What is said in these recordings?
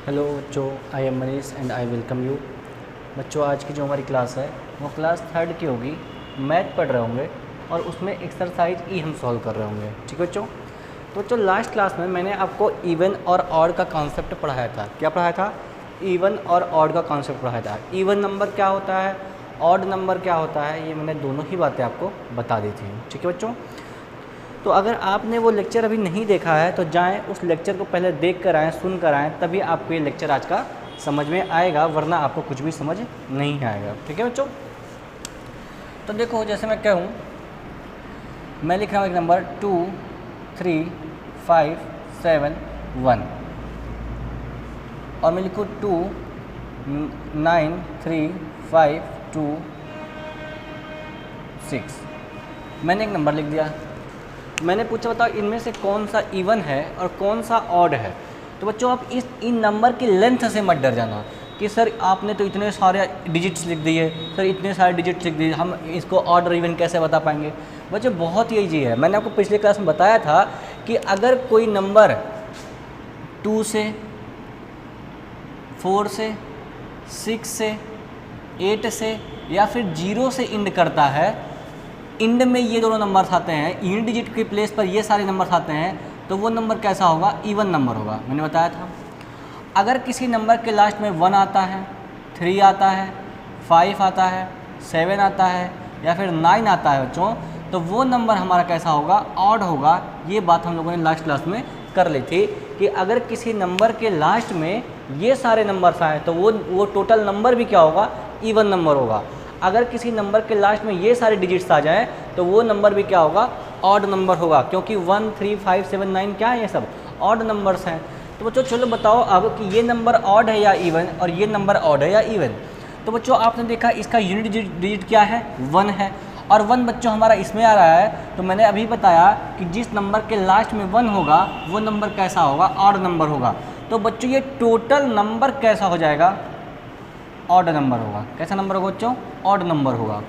Hello बच्चों, I am Manish and I welcome you. बच्चों, आज की जो हमारी क्लास है वो क्लास 3rd की होगी। मैथ पढ़ रहे होंगे और उसमें एक्सरसाइज ई हम सॉल्व कर रहे होंगे। ठीक है बच्चों। तो बच्चों, लास्ट क्लास में मैंने आपको इवन और ऑड का कॉन्सेप्ट पढ़ाया था। क्या पढ़ाया था? इवन और ऑड का कॉन्सेप्ट पढ़ाया था। इवन नंबर क्या होता है, ऑड नंबर क्या होता है, ये मैंने दोनों ही बातें आपको बता दी थी। ठीक है बच्चों। तो अगर आपने वो लेक्चर अभी नहीं देखा है तो जाएं उस लेक्चर को पहले देख कर आएँ, सुन कर आएँ, तभी आपको ये लेक्चर आज का समझ में आएगा, वरना आपको कुछ भी समझ नहीं आएगा। ठीक है बच्चों। तो देखो, जैसे मैं कहूँ, मैं लिख रहा हूँ एक नंबर 2 3 5 7 1 और मैं लिखूँ 2 9 3 5 2 6। मैंने एक नंबर लिख दिया। मैंने पूछा बताओ इनमें से कौन सा इवन है और कौन सा ऑड है। तो बच्चों, आप इन नंबर की लेंथ से मत डर जाना कि सर आपने तो इतने सारे डिजिट्स लिख दिए, सर इतने सारे डिजिट्स लिख दिए, हम इसको ऑड और इवन कैसे बता पाएंगे। बच्चों, बहुत ही ईजी है। मैंने आपको पिछले क्लास में बताया था कि अगर कोई नंबर 2 से 4 से 6 से 8 से या फिर 0 से इंड करता है, इंड में ये दोनों नंबर्स आते हैं, यूनिट डिजिट के प्लेस पर ये सारे नंबर्स आते हैं, तो वो नंबर कैसा होगा? इवन नंबर होगा। मैंने बताया था। अगर किसी नंबर के लास्ट में 1 आता है, 3 आता है, 5 आता है, 7 आता है या फिर 9 आता है बच्चों, तो वो नंबर हमारा कैसा होगा? ऑड होगा। ये बात हम लोगों ने लास्ट क्लास में कर ली थी कि अगर किसी नंबर के लास्ट में ये सारे नंबर्स आए तो वो टोटल नंबर भी क्या होगा? इवन नंबर होगा। अगर किसी नंबर के लास्ट में ये सारे डिजिट्स आ जाएं तो वो नंबर भी क्या होगा? ऑड नंबर होगा, क्योंकि 1 3 5 7 9 क्या है? ये सब ऑड नंबर्स हैं। तो बच्चों चलो बताओ अब कि ये नंबर ऑड है या इवन, और ये नंबर ऑड है या इवन। तो बच्चों, आपने देखा इसका यूनिट डिजिट क्या है? 1 है, और 1 बच्चों हमारा इसमें आ रहा है। तो मैंने अभी बताया कि जिस नंबर के लास्ट में 1 होगा वो नंबर कैसा होगा? ऑड नंबर होगा। तो बच्चों, ये टोटल नंबर कैसा हो जाएगा? ऑड नंबर होगा। कैसा नंबर होगा बच्चों? ऑड नंबर होगा।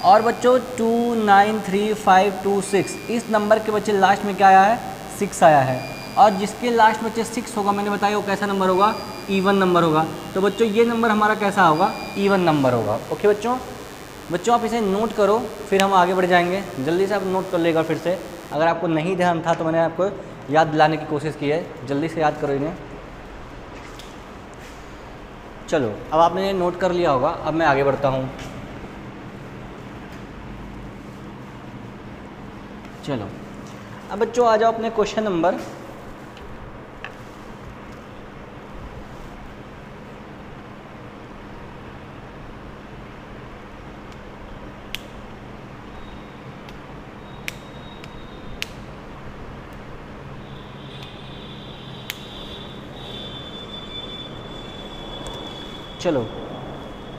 और बच्चों 2 9 3 5 2 6, इस नंबर के बच्चे लास्ट में क्या आया है? 6 आया है, और जिसके लास्ट में 6 होगा, मैंने बताया वो कैसा नंबर होगा? इवन नंबर होगा। तो बच्चों, ये नंबर हमारा कैसा होगा? इवन नंबर होगा। ओके बच्चों, आप इसे नोट करो, फिर हम आगे बढ़ जाएंगे। जल्दी से आप नोट कर लेगा फिर से। अगर आपको नहीं ध्यान था तो मैंने आपको याद दिलाने की कोशिश की है। जल्दी से याद करो इन्हें। चलो, अब आपने नोट कर लिया होगा। अब मैं आगे बढ़ता हूँ। चलो, अब बच्चों आ जाओ अपने क्वेश्चन नंबर। चलो,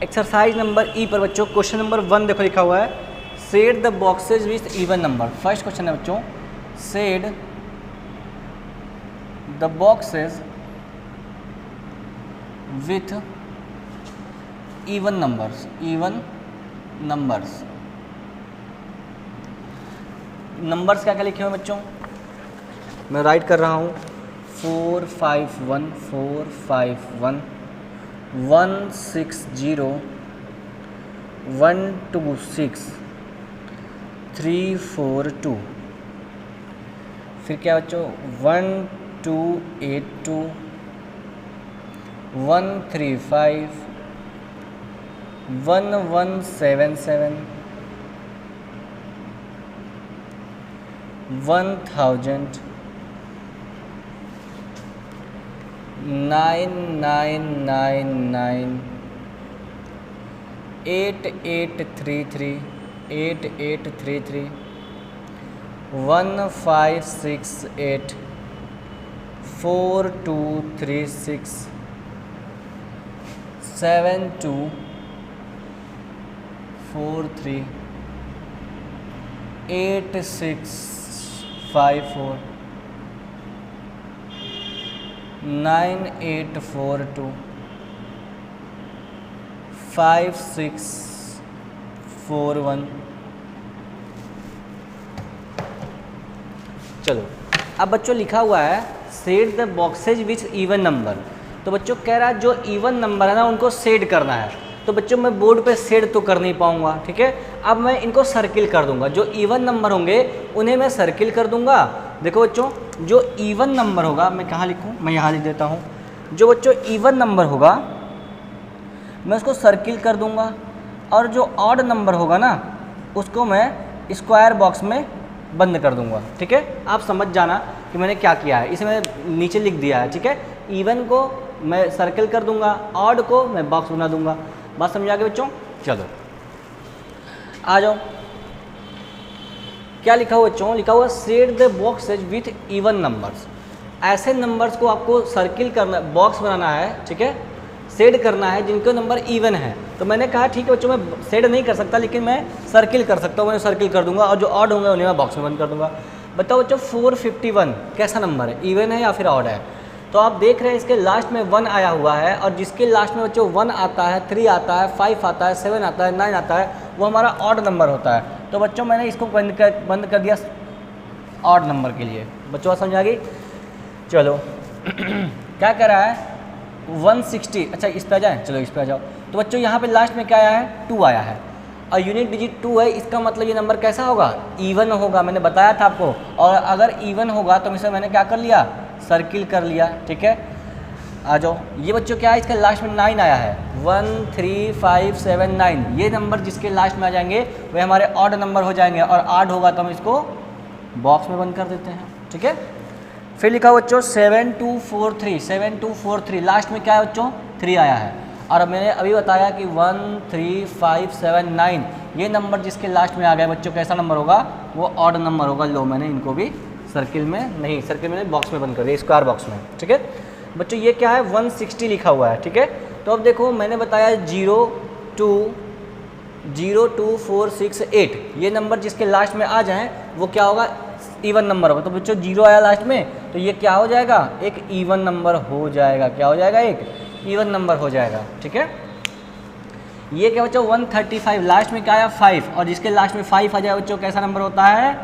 एक्सरसाइज नंबर ई पर बच्चों क्वेश्चन नंबर 1 देखो लिखा हुआ है, said the boxes with even number. First question है बच्चों, said the boxes with even numbers. Even numbers, numbers क्या क्या लिखे हुए हैं बच्चों? मैं राइट कर रहा हूँ। 4 5 1 4 5 1 1 6 0 1 2 6 3 4 2। फिर क्या बच्चों? 1 2 8 2 1 3 5 1 1 7 7 1000 9 9 9 9 8 8 3 3 8 8 3 3 1 5 6 8 4 2 3 6 7 2 4 3 8 6 5 4 9 8 4 2 5 6 4 1। चलो, अब बच्चों लिखा हुआ है said the boxes with even number. तो बच्चों कह रहा है जो इवन नंबर है ना उनको सेड करना है। तो बच्चों मैं बोर्ड पे सेड तो कर नहीं पाऊंगा, ठीक है। अब मैं इनको सर्किल कर दूंगा, जो इवन नंबर होंगे उन्हें मैं सर्किल कर दूंगा। देखो बच्चों जो इवन नंबर होगा, मैं कहाँ लिखूँ, मैं यहाँ लिख देता हूँ। जो बच्चों इवन नंबर होगा मैं उसको सर्किल कर दूंगा, और जो ऑड नंबर होगा ना उसको मैं स्क्वायर बॉक्स में बंद कर दूंगा, ठीक है। आप समझ जाना कि मैंने क्या किया है, इसे मैंने नीचे लिख दिया है, ठीक है। इवन को मैं सर्किल कर दूंगा, ऑड को मैं बॉक्स बना दूंगा। बात समझ आ गई बच्चों? चलो आ जाओ, क्या लिखा हुआ बच्चों, लिखा हुआ said the boxes with even numbers. ऐसे नंबर्स को आपको सर्किल करना, बॉक्स बनाना है, ठीक है, सेड करना है जिनके नंबर इवन है। तो मैंने कहा ठीक है बच्चों मैं सेड नहीं कर सकता लेकिन मैं सर्किल कर सकता हूँ, मैं सर्किल कर दूंगा, और जो ऑड होंगे उन्हें मैं बॉक्स में बंद कर दूंगा। बताओ बच्चों 451 कैसा नंबर है, इवन है या फिर ऑड है? तो आप देख रहे हैं इसके लास्ट में 1 आया हुआ है, और जिसके लास्ट में बच्चों 1 आता है, 3 आता है, 5 आता है, 7 आता है, 9 आता है, वो हमारा ऑड नंबर होता है। तो बच्चों मैंने इसको बंद कर दिया ऑड नंबर के लिए। बच्चों समझ आ गई? चलो क्या कर रहा है 160, अच्छा इस पे आ जाए, चलो इस पे आ जाओ। तो बच्चों यहाँ पे लास्ट में क्या आया है, 2 आया है, और यूनिट डिजिट 2 है, इसका मतलब ये नंबर कैसा होगा, इवन होगा। मैंने बताया था आपको, और अगर इवन होगा तो इसे मैंने क्या कर लिया, सर्किल कर लिया, ठीक है। आ जाओ, ये बच्चों क्या है, इसका लास्ट में 9 आया है, 1 3 5 7 9। ये नंबर जिसके लास्ट में आ जाएंगे वे हमारे ऑड नंबर हो जाएंगे, और ऑड होगा तो हम इसको बॉक्स में बंद कर देते हैं, ठीक है। फिर लिखा बच्चों 7243, 7243 लास्ट में क्या है बच्चों, 3 आया है। और मैंने अभी बताया कि 1 3 5 7 9 ये नंबर जिसके लास्ट में आ गया बच्चों कैसा नंबर होगा, वो ऑड नंबर होगा। लो मैंने इनको भी सर्किल में नहीं, सर्किल में बॉक्स में बंद कर दिया, स्क्वायर बॉक्स में, ठीक है। बच्चों ये क्या है 160 लिखा हुआ है, ठीक है। तो अब देखो मैंने बताया 0 2 0 2 4 6 8 ये नंबर जिसके लास्ट में आ जाएँ वो क्या होगा, इवन नंबर होगा। तो बच्चों 0 आया लास्ट में तो ये क्या हो जाएगा, एक इवन नंबर हो जाएगा। क्या हो जाएगा, एक इवन नंबर हो जाएगा, ठीक है। ये क्या बच्चों 135 लास्ट में क्या आया 5, और जिसके लास्ट में 5 आ जाए बच्चों कैसा नंबर होता है,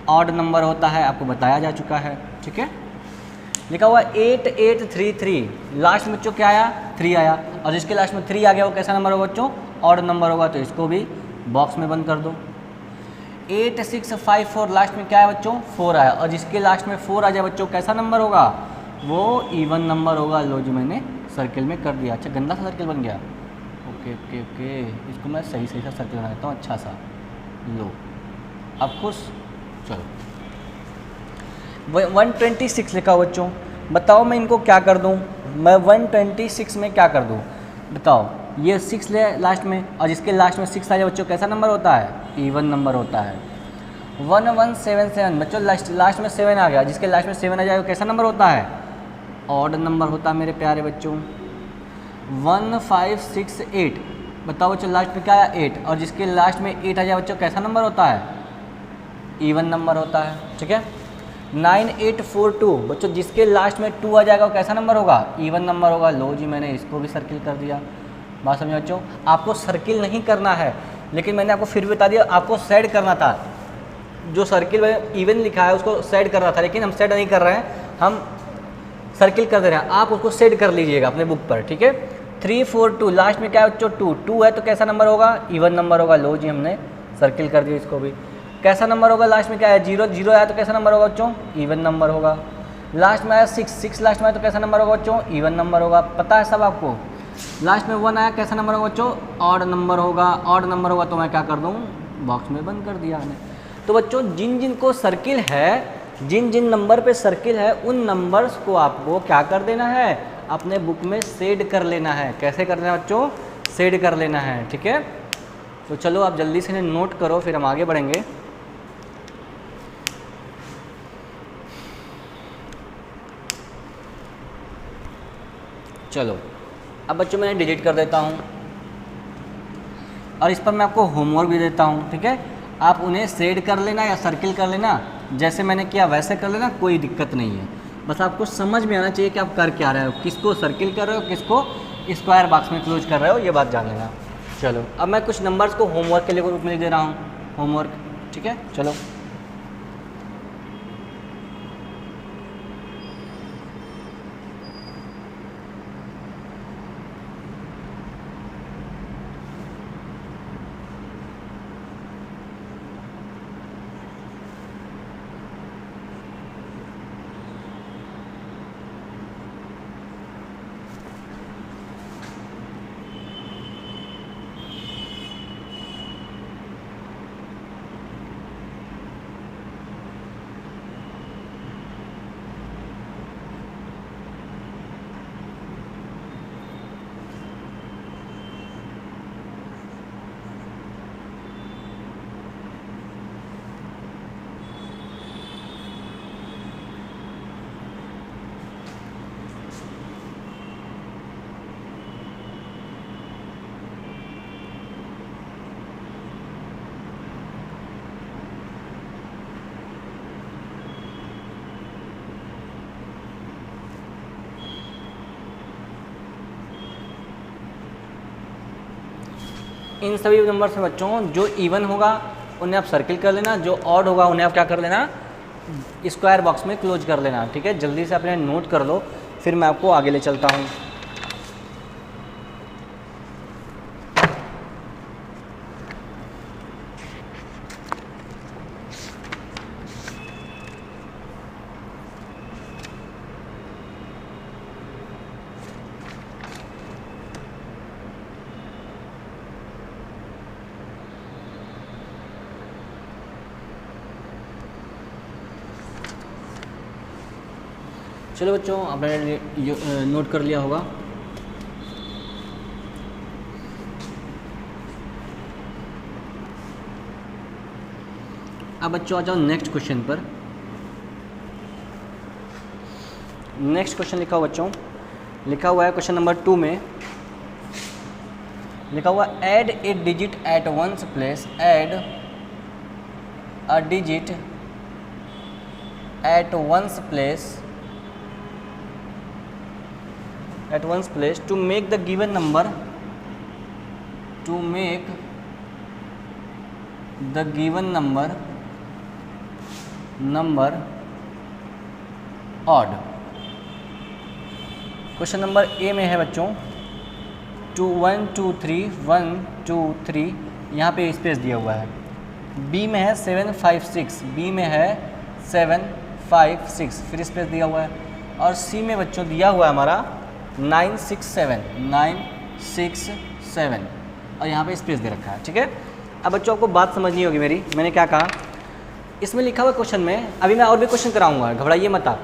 ऑड नंबर होता है, आपको बताया जा चुका है, ठीक है। लिखा हुआ 8833 लास्ट में बच्चों क्या आया, 3 आया, और जिसके लास्ट में 3 आ गया वो कैसा नंबर होगा बच्चों, ऑड नंबर होगा। तो इसको भी बॉक्स में बंद कर दो। 8654 लास्ट में क्या है बच्चों, 4 आया, और जिसके लास्ट में 4 आ जाए बच्चों कैसा नंबर होगा, वो इवन नंबर होगा। लो जो मैंने सर्किल में कर दिया, अच्छा गंदा सा सर्किल बन गया, ओके ओके ओके, इसको मैं सही सा सर्किल बना देता हूँ, अच्छा सा। लो अब खुश। चलो 126 लिखा बच्चों, बताओ मैं इनको क्या कर दूँ, मैं 126 में क्या कर दूँ, बताओ। ये 6 ले लास्ट में, और जिसके लास्ट में 6 आ जाए बच्चों कैसा नंबर होता है, इवन नंबर होता है। 1177 बच्चों लास्ट में 7 आ गया, जिसके लास्ट में 7 आ जाए वो कैसा नंबर होता है, ऑड नंबर होता है मेरे प्यारे बच्चों। 1568 बताओ बच्चों लास्ट में क्या आया 8, और जिसके लास्ट में 8 आ जाए बच्चों कैसा नंबर होता है, इवन नंबर होता है, ठीक है। 9842 बच्चों जिसके लास्ट में 2 आ जाएगा वो कैसा नंबर होगा, इवन नंबर होगा। लो जी मैंने इसको भी सर्किल कर दिया। बात समझो बच्चों, आपको सर्किल नहीं करना है, लेकिन मैंने आपको फिर भी बता दिया, आपको सेड करना था। जो सर्किल में इवन लिखा है उसको सेड करना था, लेकिन हम सेड नहीं कर रहे हैं, हम सर्किल कर दे रहे हैं। आप उसको सेड कर लीजिएगा अपने बुक पर, ठीक है। 342 लास्ट में क्या है बच्चों, 2 है तो कैसा नंबर होगा, इवन नंबर होगा। लो जी हमने सर्किल कर दिया इसको भी। कैसा नंबर होगा, लास्ट में क्या है 0 आया तो कैसा नंबर होगा बच्चों, इवन नंबर होगा। लास्ट में आया 6 लास्ट में आया तो कैसा नंबर होगा बच्चों, इवन नंबर होगा। पता है सब आपको। लास्ट में 1 आया कैसा नंबर होगा बच्चों, ऑड नंबर होगा। ऑड नंबर होगा तो मैं क्या कर दूँ, बॉक्स में बंद कर दिया मैंने। तो बच्चों जिन जिन को सर्किल है, जिन जिन नंबर पे सर्किल है उन नंबर्स को आपको क्या कर देना है, अपने बुक में सेड कर लेना है। कैसे करना है बच्चों, सेड कर लेना है, ठीक है। तो चलो आप जल्दी से इन्हें नोट करो, फिर हम आगे बढ़ेंगे। चलो अब बच्चों मैंने डिलीट कर देता हूँ, और इस पर मैं आपको होमवर्क भी देता हूँ, ठीक है। आप उन्हें सेड कर लेना या सर्किल कर लेना, जैसे मैंने किया वैसे कर लेना, कोई दिक्कत नहीं है। बस आपको समझ में आना चाहिए कि आप कर क्या रहे हो, किसको सर्किल कर रहे हो, किसको स्क्वायर बॉक्स में क्लोज कर रहे हो, ये बात जान लेना। चलो अब मैं कुछ नंबर्स को होमवर्क के लिए रूप में लिख दे रहा हूँ, होमवर्क, ठीक है। चलो इन सभी नंबर से बच्चों जो इवन होगा उन्हें आप सर्किल कर लेना, जो ऑड होगा उन्हें आप क्या कर लेना, स्क्वायर बॉक्स में क्लोज कर लेना। ठीक है, जल्दी से अपने नोट कर लो, फिर मैं आपको आगे ले चलता हूँ। चलो बच्चों, आपने नोट कर लिया होगा। अब बच्चों आ जाओ नेक्स्ट क्वेश्चन पर। नेक्स्ट क्वेश्चन लिखा हुआ बच्चों, लिखा हुआ है क्वेश्चन नंबर 2 में लिखा हुआ add a digit at one's place, add a digit at one's place to make the given number odd। Question number A में है बच्चों 2 1 2 3 1 2 3, यहाँ पे स्पेस दिया हुआ है। बी में है 7 5 6, बी में है 7 5 6, फिर स्पेस दिया हुआ है। और सी में बच्चों दिया हुआ है हमारा 9 6 7 और यहाँ पे स्पेस दे रखा है। ठीक है, अब बच्चों आपको बात समझनी होगी मेरी। मैंने क्या कहा, इसमें लिखा हुआ क्वेश्चन में, अभी मैं और भी क्वेश्चन कराऊंगा, घबराइए मत आप।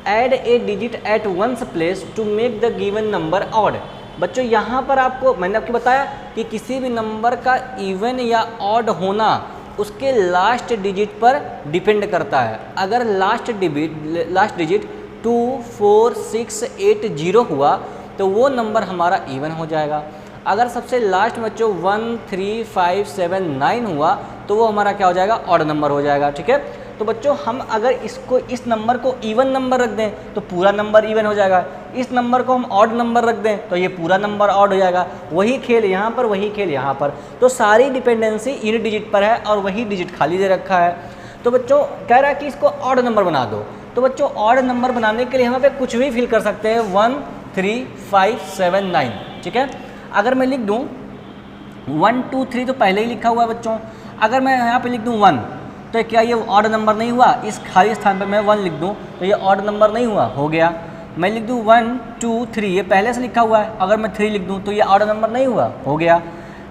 Add a digit at one's place to make the given number odd. बच्चों यहाँ पर आपको मैंने आपको बताया कि किसी भी नंबर का इवन या ऑड होना उसके लास्ट डिजिट पर डिपेंड करता है। अगर लास्ट डिजिट 2 4 6 8 0 हुआ तो वो नंबर हमारा इवन हो जाएगा। अगर सबसे लास्ट में बच्चों 1 3 5 7 9 हुआ तो वो हमारा क्या हो जाएगा, ऑड नंबर हो जाएगा। ठीक है, तो बच्चों हम अगर इस नंबर को इवन नंबर रख दें तो पूरा नंबर इवन हो जाएगा, इस नंबर को हम ऑड नंबर रख दें तो ये पूरा नंबर ऑड हो जाएगा। वही खेल यहाँ पर, वही खेल यहाँ पर, तो सारी डिपेंडेंसी इन डिजिट पर है और वही डिजिट खाली दे रखा है। तो बच्चों कह रहा है कि इसको ऑड नंबर बना दो, तो बच्चों ऑड नंबर बनाने के लिए हम पे कुछ भी फिल कर सकते हैं, 1 3 5 7 9। ठीक है, अगर मैं लिख दूँ 1 2 3 तो पहले ही लिखा हुआ है बच्चों। अगर मैं यहाँ पे लिख दूँ 1 तो क्या ये ऑड नंबर नहीं हुआ? इस खाली स्थान पर मैं 1 लिख दूँ तो ये ऑड नंबर नहीं हुआ, हो गया। मैं लिख दूँ 1 2 3, ये पहले से लिखा हुआ है, अगर मैं 3 लिख दूँ तो ये ऑड नंबर नहीं हुआ, हो गया।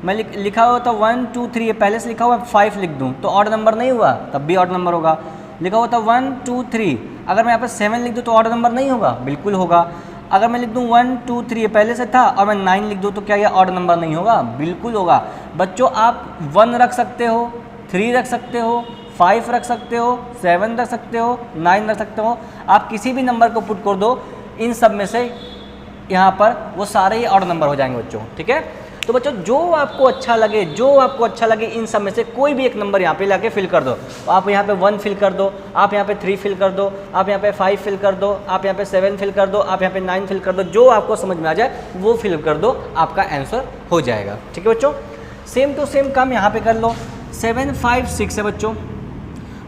मैं लिखा हुआ था 1 2 3, ये पहले से लिखा हुआ है, 5 लिख दूँ तो ऑड नंबर नहीं हुआ, तब भी ऑड नंबर होगा। लिखा हुआ था 1 2 3, अगर मैं यहाँ पर 7 लिख दूँ तो ऑड नंबर नहीं होगा, बिल्कुल होगा। अगर मैं लिख दूँ 1 2 3, ये पहले से था, और मैं 9 लिख दूँ तो क्या ये ऑड नंबर नहीं होगा? बिल्कुल होगा। बच्चों आप 1 रख सकते हो, 3 रख सकते हो, 5 रख सकते हो, 7 रख सकते हो, 9 रख सकते हो, आप किसी भी नंबर को पुट कर दो, इन सब में से यहाँ पर वो सारे ही ऑड नंबर हो जाएंगे बच्चों। ठीक है, तो बच्चों जो आपको अच्छा लगे इन सब में से कोई भी एक नंबर यहाँ पे लाके फिल कर दो। आप यहाँ पे 1 फिल कर दो, आप यहाँ पे 3 फिल कर दो, आप यहाँ पे 5 फिल कर दो, आप यहाँ पे 7 फिल कर दो, आप यहाँ पे 9 फिल कर दो, जो आपको समझ में आ जाए वो फिल कर दो, आपका आंसर हो जाएगा। ठीक है बच्चों, सेम टू सेम काम यहाँ पे कर लो। 7 5 6 है बच्चों,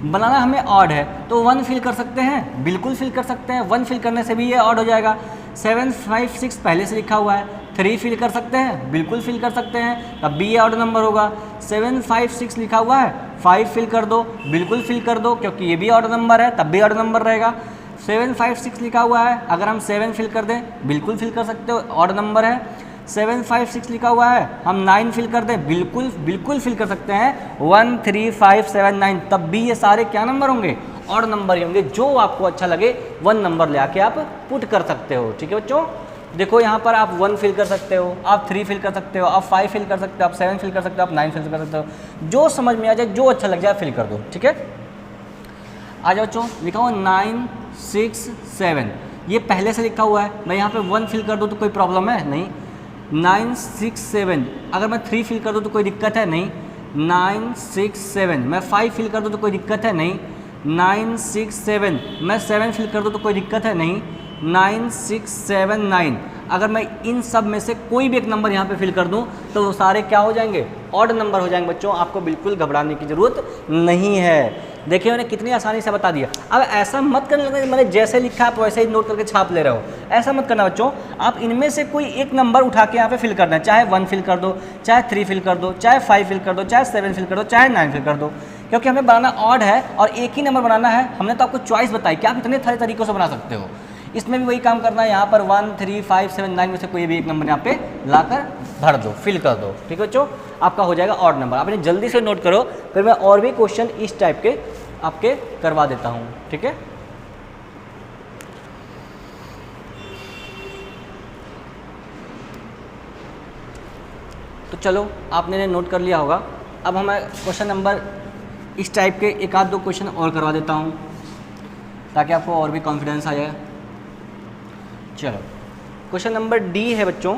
बनाना हमें ऑड है तो 1 फिल कर सकते हैं, बिल्कुल फिल कर सकते हैं, 1 फिल करने से भी ये ऑड हो जाएगा। 7 5 6 पहले से लिखा हुआ है, 3 फिल कर सकते हैं, बिल्कुल फिल कर सकते हैं, तब भी ये ऑड नंबर होगा। 7 5 6 लिखा हुआ है, 5 फिल कर दो, बिल्कुल फिल कर दो, क्योंकि ये भी ऑड नंबर है, तब भी ऑड नंबर रहेगा। 7 5 6 लिखा हुआ है, अगर हम 7 फिल कर दें, बिल्कुल फिल कर सकते हो, ऑड नंबर है। 7 5 6 लिखा हुआ है, हम 9 फिल कर दें, बिल्कुल फिल कर सकते हैं, 1 3 5 7 9, तब भी ये सारे क्या नंबर होंगे? ऑड नंबर ही होंगे। जो आपको अच्छा लगे 1 नंबर ले आके आप पुट कर सकते हो। ठीक है बच्चों, देखो यहाँ पर आप 1 फिल कर सकते हो, आप 3 फिल कर सकते हो, आप 5 फिल कर सकते हो, आप 7 फिल कर सकते हो, आप 9 फिल कर सकते हो, जो समझ में आ जाए, जो अच्छा लग जाए फिल कर दो। ठीक है, आ जाओ बच्चों, लिखा हुआ 9 6 7, ये पहले से लिखा हुआ है, मैं यहाँ पे 1 फिल कर दूँ तो कोई प्रॉब्लम है नहीं। 9 6 7, अगर मैं 3 फिल कर दूँ तो कोई दिक्कत है नहीं। 9 6 7, मैं 5 फिल कर दूँ तो कोई दिक्कत है नहीं। 9 6 7, मैं 7 फिल कर दूँ तो कोई दिक्कत है नहीं। 9 6 7 9, अगर मैं इन सब में से कोई भी एक नंबर यहाँ पे फिल कर दूँ तो वो सारे क्या हो जाएंगे, ऑड नंबर हो जाएंगे। बच्चों आपको बिल्कुल घबराने की ज़रूरत नहीं है। देखिए मैंने कितनी आसानी से बता दिया। अब ऐसा मत करने लगना मैंने जैसे लिखा आप वैसे ही नोट करके छाप ले रहे हो, ऐसा मत करना बच्चों। आप इनमें से कोई एक नंबर उठा के यहाँ पे फिल करना है, चाहे 1 फिल कर दो, चाहे 3 फिल कर दो, चाहे 5 फिल कर दो, चाहे 7 फिल कर दो, चाहे 9 फिल कर दो, क्योंकि हमें बनाना ऑड है और एक ही नंबर बनाना है। हमने तो आपको चॉइस बताई कि आप इतने सारे तरीक़ों से बना सकते हो। इसमें भी वही काम करना है, यहाँ पर 1, 3, 5, 7, 9 में से कोई भी एक नंबर यहाँ पे लाकर भर दो, फिल कर दो। ठीक है बच्चों, आपका हो जाएगा ऑड नंबर। आपने जल्दी से नोट करो, फिर मैं और भी क्वेश्चन इस टाइप के आपके करवा देता हूँ। ठीक है, तो चलो आपने नोट कर लिया होगा। अब हमें क्वेश्चन नंबर इस टाइप के एक आध दो क्वेश्चन और करवा देता हूँ ताकि आपको और भी कॉन्फिडेंस आ जाए। चलो क्वेश्चन नंबर डी है बच्चों,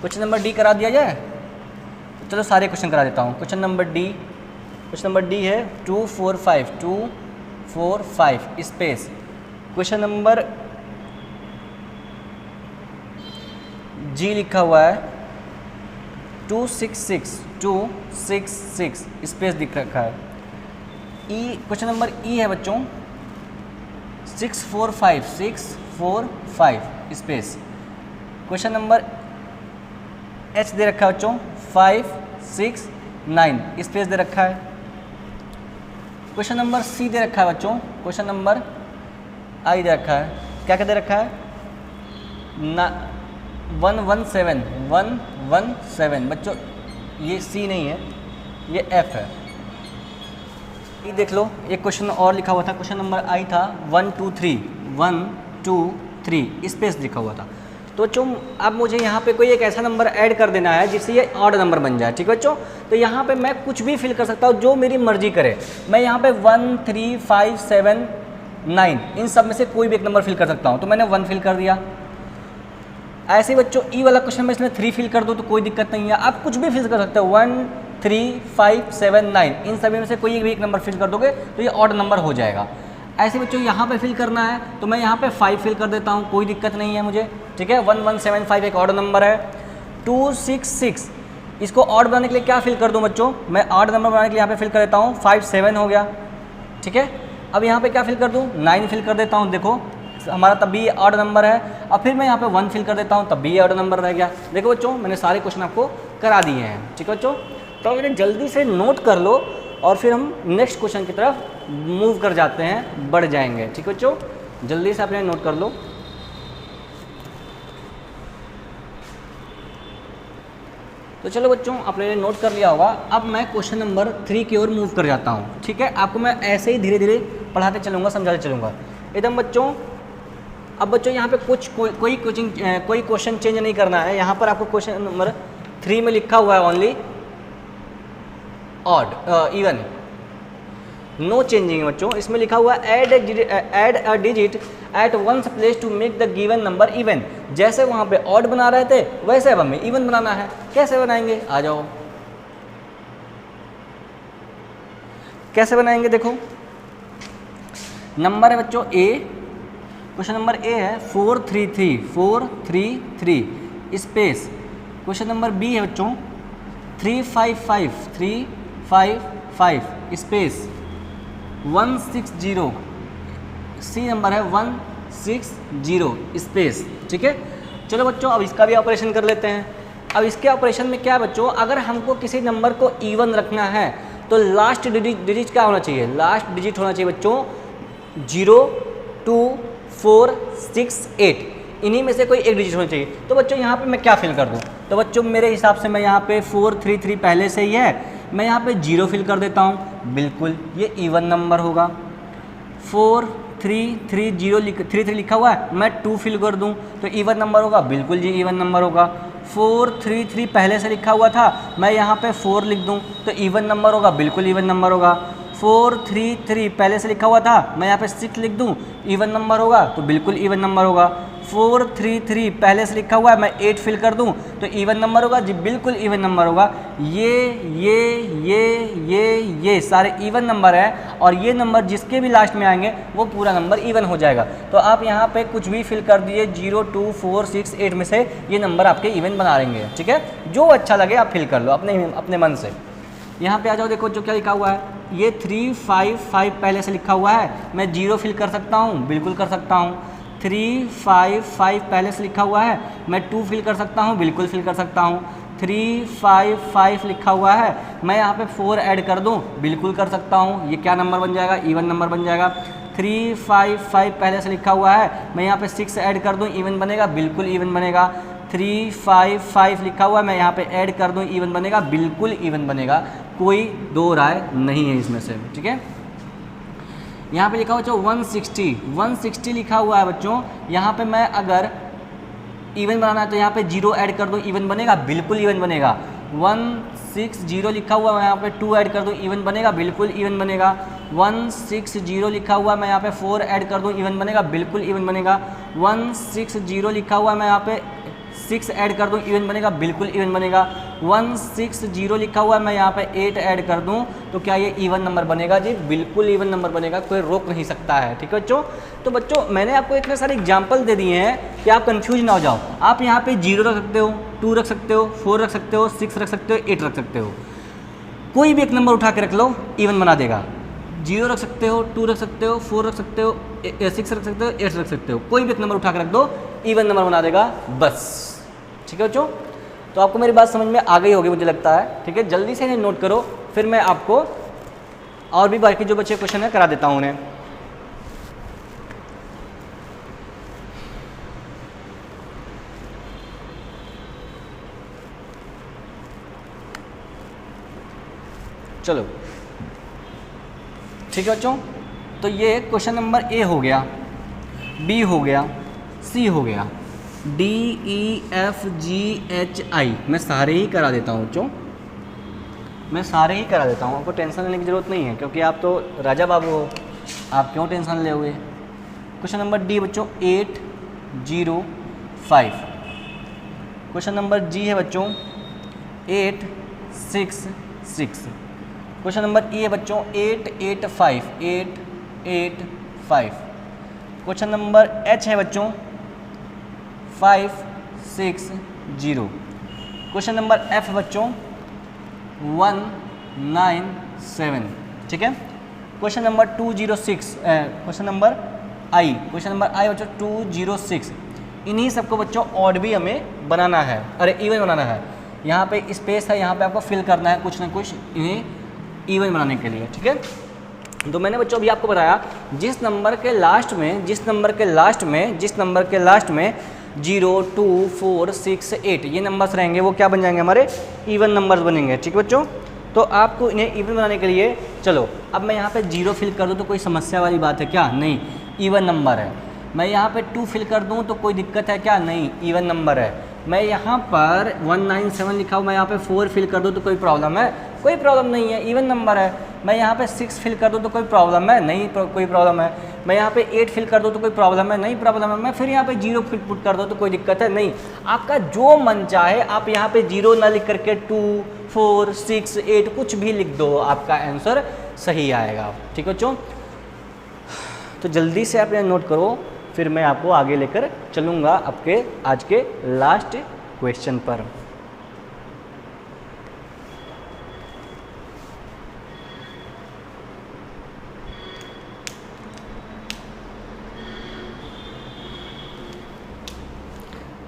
क्वेश्चन नंबर डी करा दिया जाए। चलो सारे क्वेश्चन करा देता हूँ। क्वेश्चन नंबर डी है 2, 4, 5 2, 4, 5 स्पेस। क्वेश्चन नंबर जी लिखा हुआ है 2, 6, 6 2, 6, 6 स्पेस दिख रखा है। ई क्वेश्चन नंबर ई है बच्चों 6, 4, 5 6, 4, 5 स्पेस। क्वेश्चन नंबर एच दे रखा है बच्चों 5, 6, 9 स्पेस दे रखा है। क्वेश्चन नंबर सी दे रखा है बच्चों, क्वेश्चन नंबर आई दे रखा है, क्या क्या दे रखा है 117 117। बच्चों ये सी नहीं है, ये एफ है। ये देख लो, एक क्वेश्चन और लिखा हुआ था, क्वेश्चन नंबर आई था 1, 2, 3 1, 2, 3 स्पेस लिखा हुआ था। तो बच्चों अब मुझे यहाँ पे कोई एक ऐसा नंबर ऐड कर देना है जिससे ये ऑड नंबर बन जाए। ठीक है बच्चों, तो यहाँ पे मैं कुछ भी फिल कर सकता हूँ जो मेरी मर्जी करे। मैं यहाँ पे 1, 3, 5, 7, 9 इन सब में से कोई भी एक नंबर फिल कर सकता हूँ। तो मैंने 1 फिल कर दिया। ऐसे ही बच्चों ई वाला क्वेश्चन में इसमें 3 फिल कर दो तो कोई दिक्कत नहीं है, आप कुछ भी फिल कर सकते हो। 1, 3, 5, 7, 9 इन सभी में से कोई भी एक नंबर फिल कर दोगे तो ये ऑड नंबर हो जाएगा। ऐसे बच्चों यहाँ पे फिल करना है तो मैं यहाँ पे 5 फिल कर देता हूँ, कोई दिक्कत नहीं है मुझे। ठीक है, 1, 1, 7, 5 एक ऑड नंबर है। 2, 6, 6 इसको ऑड बनाने के लिए क्या फिल कर दूँ बच्चों, मैं ऑड नंबर बनाने के लिए यहाँ पे फिल कर देता हूँ 5, 7 हो गया। ठीक है, अब यहाँ पे क्या फिल कर दूँ 9 फिल कर देता हूँ, देखो हमारा तब भी ऑड नंबर है। और फिर मैं यहाँ पे 1 फिल कर देता हूँ, तब भी ऑड नंबर रह गया। देखो बच्चों मैंने सारे क्वेश्चन आपको करा दिए हैं। ठीक है बच्चों, तो इन्हें जल्दी से नोट कर लो और फिर हम नेक्स्ट क्वेश्चन की तरफ मूव कर जाते हैं, बढ़ जाएंगे। ठीक है बच्चों, जल्दी से आपने नोट कर लो। तो चलो बच्चों आपने नोट कर लिया होगा। अब मैं क्वेश्चन नंबर 3 की ओर मूव कर जाता हूँ। ठीक है, आपको मैं ऐसे ही धीरे धीरे पढ़ाते चलूँगा, समझाते चलूँगा एकदम बच्चों। अब बच्चों यहाँ पे कोई क्वेश्चन चेंज नहीं करना है। यहाँ पर आपको क्वेश्चन नंबर 3 में लिखा हुआ है only odd even, no changing बच्चों। इसमें लिखा हुआ है add a digit at one's place to make the given number even. जैसे वहाँ पे ऑड बना रहे थे वैसे अब हमें इवन बनाना है। कैसे बनाएंगे, आ जाओ कैसे बनाएंगे। देखो नंबर है बच्चों ए, क्वेश्चन नंबर ए है 4, 3, 3 4, 3, 3 स्पेस। क्वेश्चन नंबर बी है बच्चों 3, 5, 5 3, 5, 5 स्पेस 160। सी नंबर है 160 स्पेस। ठीक है, चलो बच्चों अब इसका भी ऑपरेशन कर लेते हैं। अब इसके ऑपरेशन में क्या है बच्चों, अगर हमको किसी नंबर को इवन रखना है तो लास्ट डिजिट क्या होना चाहिए, लास्ट डिजिट होना चाहिए बच्चों 0, 2, 4, 6, 8 इन्हीं में से कोई एक डिजिट होना चाहिए। तो बच्चों यहाँ पे मैं क्या फिल कर दूँ, तो बच्चों मेरे हिसाब से मैं यहाँ पे 4, 3, 3 पहले से ही है, मैं यहाँ पे 0 फिल कर देता हूँ। बिल्कुल ये इवन नंबर होगा। 4, 3, 3 0 3 3 लिखा हुआ है, मैं 2 फिल कर दूँ तो इवन नंबर होगा। बिल्कुल जी इवन नंबर होगा। 4, 3, 3 पहले से लिखा हुआ था, मैं यहाँ पे 4 लिख दूँ तो इवन नंबर होगा। बिल्कुल इवन नंबर होगा। 4, 3, 3 पहले से लिखा हुआ था, मैं यहाँ पे 6 लिख दूँ, इवन नंबर होगा तो बिल्कुल इवन नंबर होगा। 433 पहले से लिखा हुआ है, मैं 8 फिल कर दूं तो इवन नंबर होगा जी, बिल्कुल इवन नंबर होगा। ये सारे इवन नंबर है और ये नंबर जिसके भी लास्ट में आएंगे वो पूरा नंबर इवन हो जाएगा। तो आप यहाँ पे कुछ भी फिल कर दीजिए, 0, 2, 4, 6, 8 में से ये नंबर आपके इवन बना देंगे, ठीक है। जो अच्छा लगे आप फिल कर लो अपने मन से। यहाँ पे आ जाओ, देखो जो क्या लिखा हुआ है, ये 3, 5, 5 पहले से लिखा हुआ है, मैं 0 फिल कर सकता हूँ, बिल्कुल कर सकता हूँ। 3, 5, 5 पहले से लिखा हुआ है, मैं 2 फिल कर सकता हूँ, बिल्कुल फिल कर सकता हूँ। 3, 5, 5 लिखा हुआ है, मैं यहाँ पे 4 ऐड कर दूँ, बिल्कुल कर सकता हूँ। ये क्या नंबर बन जाएगा, इवन नंबर बन जाएगा। 3, 5, 5 पहले से लिखा हुआ है, मैं यहाँ पे 6 ऐड कर दूँ, इवन बनेगा, बिल्कुल इवन बनेगा। 3, 5, 5 लिखा हुआ है, मैं यहाँ पे ऐड कर दूँ, इवन बनेगा, बिल्कुल इवन बनेगा, कोई दो राय नहीं है इसमें से, ठीक है। यहाँ पे लिखा हुआ बच्चों 160 लिखा हुआ है बच्चों, यहाँ पे मैं अगर इवन बनाना है तो यहाँ पे 0 ऐड कर दूँ, इवन बनेगा, बिल्कुल इवन बनेगा। 160 लिखा हुआ है, मैं यहाँ पे 2 ऐड कर दूँ, इवन बनेगा, बिल्कुल इवन बनेगा। 160 लिखा हुआ है, मैं यहाँ पे 4 ऐड कर दूँ, इवन बनेगा, बिल्कुल इवन बनेगा। 160 लिखा हुआ है, मैं यहाँ पे 6 ऐड कर दूँ, इवन बनेगा, बिल्कुल इवन बनेगा। 160 लिखा हुआ है, मैं यहाँ पे 8 ऐड कर दूँ तो क्या ये इवन नंबर बनेगा जी, बिल्कुल इवन नंबर बनेगा, कोई रोक नहीं सकता है, ठीक है बच्चों। तो बच्चों मैंने आपको इतने सारे एग्जाम्पल दे दिए हैं कि आप कंफ्यूज ना हो जाओ। आप यहाँ पे 0 रख सकते हो, 2 रख सकते हो, 4 रख सकते हो, 6 रख सकते हो, 8 रख सकते हो, कोई भी एक नंबर उठा के रख लो, इवन बना देगा। 0 रख सकते हो, 2 रख सकते हो, 4 रख सकते हो, 6 रख सकते हो, 8 रख सकते हो, कोई भी एक नंबर उठा के रख दो, इवन नंबर बना देगा, बस, ठीक है बच्चों। तो आपको मेरी बात समझ में आ गई होगी मुझे लगता है, ठीक है। जल्दी से इन्हें नोट करो, फिर मैं आपको और भी बाकी जो बच्चे क्वेश्चन है करा देता हूँ उन्हें। चलो ठीक है बच्चों, तो ये क्वेश्चन नंबर ए हो गया, बी हो गया, सी हो गया, D, E, F, G, H, I मैं सारे ही करा देता हूँ बच्चों, मैं सारे ही करा देता हूँ, आपको टेंशन लेने की ज़रूरत नहीं है क्योंकि आप तो राजा बाबू हो, आप क्यों टेंशन ले हुए। क्वेश्चन नंबर डी बच्चों 8, 0, 5। क्वेश्चन नंबर जी है बच्चों 8, 6, 6। क्वेश्चन नंबर ई है बच्चों 8, 8, 5, 8, 8, 5। क्वेश्चन नंबर एच है बच्चों 5, 6, 0। क्वेश्चन नंबर एफ बच्चों 1, 9, 7, ठीक है। क्वेश्चन नंबर 206, क्वेश्चन नंबर आई बच्चों 206। इन्हीं सबको बच्चों ऑड भी हमें बनाना है, अरे इवन बनाना है। यहाँ पे स्पेस है, यहाँ पे आपको फिल करना है कुछ ना कुछ इन्हें इवन बनाने के लिए, ठीक है। तो मैंने बच्चों अभी आपको बताया जिस नंबर के लास्ट में 0, 2, 4, 6, 8 ये नंबर्स रहेंगे, वो क्या बन जाएंगे, हमारे इवन नंबर्स बनेंगे, ठीक है बच्चों। तो आपको इन्हें इवन बनाने के लिए, चलो अब मैं यहाँ पे 0 फिल कर दूँ तो कोई समस्या वाली बात है क्या, नहीं, इवन नंबर है। मैं यहाँ पे 2 फिल कर दूँ तो कोई दिक्कत है क्या, नहीं, इवन नंबर है। मैं यहाँ पर 197 लिखा हूँ, मैं यहाँ पे 4 फिल कर दूँ तो कोई प्रॉब्लम है, कोई प्रॉब्लम नहीं है, इवन नंबर है। मैं यहाँ पे 6 फिल कर दूँ तो कोई प्रॉब्लम है, नहीं कोई प्रॉब्लम है। मैं यहाँ पे 8 फिल कर दूँ तो कोई प्रॉब्लम है, नहीं प्रॉब्लम है। मैं फिर यहाँ पे 0 फिल पुट कर दूँ तो कोई दिक्कत है, नहीं। आपका जो मन चाहे आप यहाँ पे 0 ना लिख करके 2, 4, 6, 8 कुछ भी लिख दो, आपका आंसर सही आएगा, ठीक है बच्चों। तो जल्दी से आप नोट करो, फिर मैं आपको आगे लेकर चलूँगा आपके आज के लास्ट क्वेश्चन पर।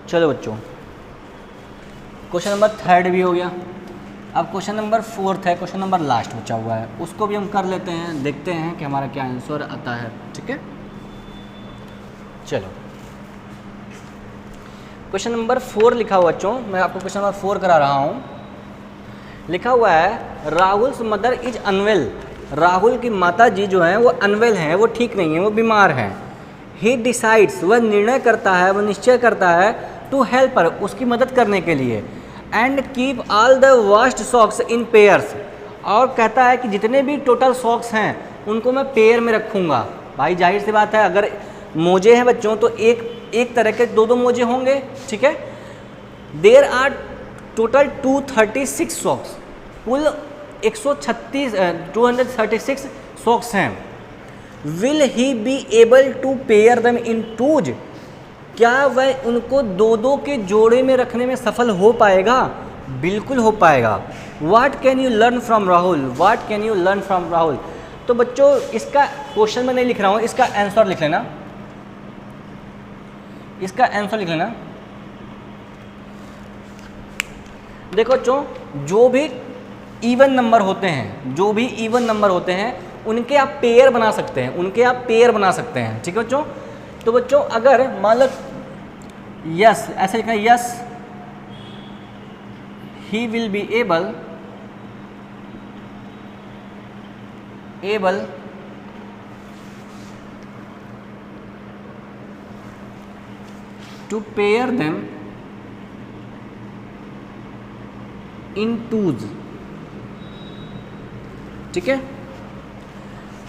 चलो बच्चों, क्वेश्चन नंबर 3 भी हो गया। अब क्वेश्चन नंबर 4 है, क्वेश्चन नंबर लास्ट बचा हुआ है, उसको भी हम कर लेते हैं, देखते हैं कि हमारा क्या आंसर आता है, ठीक है। चलो क्वेश्चन नंबर 4 लिखा हुआ बच्चों, मैं आपको क्वेश्चन नंबर 4 करा रहा हूँ। लिखा हुआ है Rahul's mother is unwell. Rahul की माता जी जो है वो अनवेल हैं, वो ठीक नहीं है, वो बीमार हैं। ही डिसाइड्स, वह निर्णय करता है, वह निश्चय करता है, टू हेल्प हर, उसकी मदद करने के लिए, and keep all the vast socks in pairs, और कहता है कि जितने भी टोटल सॉक्स हैं उनको मैं पेयर में रखूँगा। भाई जाहिर सी बात है, अगर मोजे हैं बच्चों तो एक एक तरह के 2-2 मोजे होंगे, ठीक है। देयर आर टोटल 236 सॉक्स, कुल 236 सॉक्स हैं। Will he be able to pair them in twos, क्या वह उनको 2-2 के जोड़े में रखने में सफल हो पाएगा? बिल्कुल हो पाएगा। What can you learn from Rahul, what can you learn from Rahul. तो बच्चों इसका क्वेश्चन मैं नहीं लिख रहा हूँ, इसका आंसर लिख लेना, इसका आंसर लिख लेना। देखो बच्चों, जो भी इवन नंबर होते हैं, जो भी इवन नंबर होते हैं उनके आप पेयर बना सकते हैं, उनके आप पेयर बना सकते हैं, ठीक है बच्चों। तो बच्चों अगर मान लो यस, ऐसे लिखना, yes he will be able to pair them in twos, ठीक है।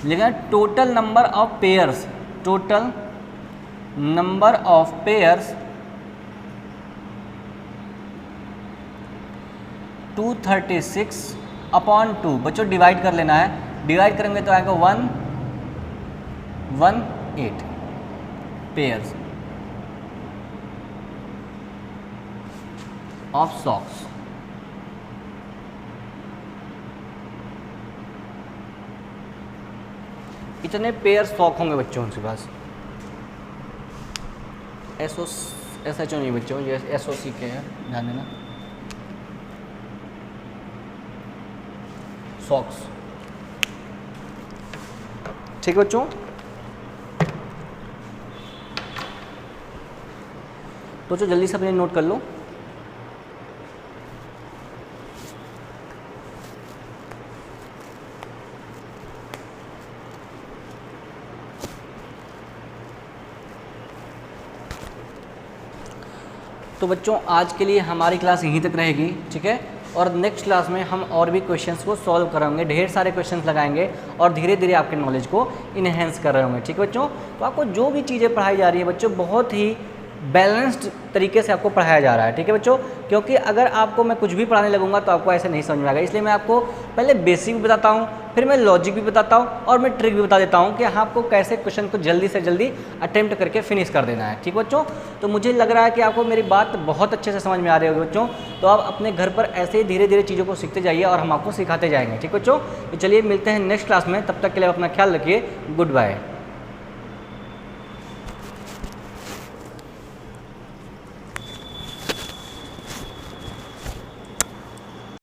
लिखा total number of pairs, total number of pairs 236 upon 2। बच्चों डिवाइड कर लेना है, डिवाइड करेंगे तो आएगा 118 पेयर्स ऑफ सॉक्स। इतने पेयर सॉक होंगे बच्चों उनके पास। SHO नहीं बच्चों, ये SOC के हैं, ध्यान देना, सॉक्स, ठीक है बच्चों। तो जो जल्दी से अपने नोट कर लो। तो बच्चों आज के लिए हमारी क्लास यहीं तक रहेगी, ठीक है। और नेक्स्ट क्लास में हम और भी क्वेश्चंस को सॉल्व कराएंगे, ढेर सारे क्वेश्चंस लगाएंगे और धीरे धीरे आपके नॉलेज को इन्हेंस कर रहे होंगे, ठीक है बच्चों। तो आपको जो भी चीज़ें पढ़ाई जा रही है बच्चों, बहुत ही बैलेंस्ड तरीके से आपको पढ़ाया जा रहा है, ठीक है बच्चों। क्योंकि अगर आपको मैं कुछ भी पढ़ाने लगूंगा तो आपको ऐसे नहीं समझ में आएगा, इसलिए मैं आपको पहले बेसिक भी बताता हूँ, फिर मैं लॉजिक भी बताता हूँ और मैं ट्रिक भी बता देता हूँ कि आपको कैसे क्वेश्चन को जल्दी से जल्दी अटेम्प्ट करके फिनिश कर देना है, ठीक बच्चों। तो मुझे लग रहा है कि आपको मेरी बात बहुत अच्छे से समझ में आ रही होगी बच्चों। तो आप अपने घर पर ऐसे ही धीरे धीरे चीज़ों को सीखते जाइए और हम आपको सिखाते जाएंगे, ठीक बच्चों। तो चलिए मिलते हैं नेक्स्ट क्लास में, तब तक के लिए अपना ख्याल रखिए, गुड बाय।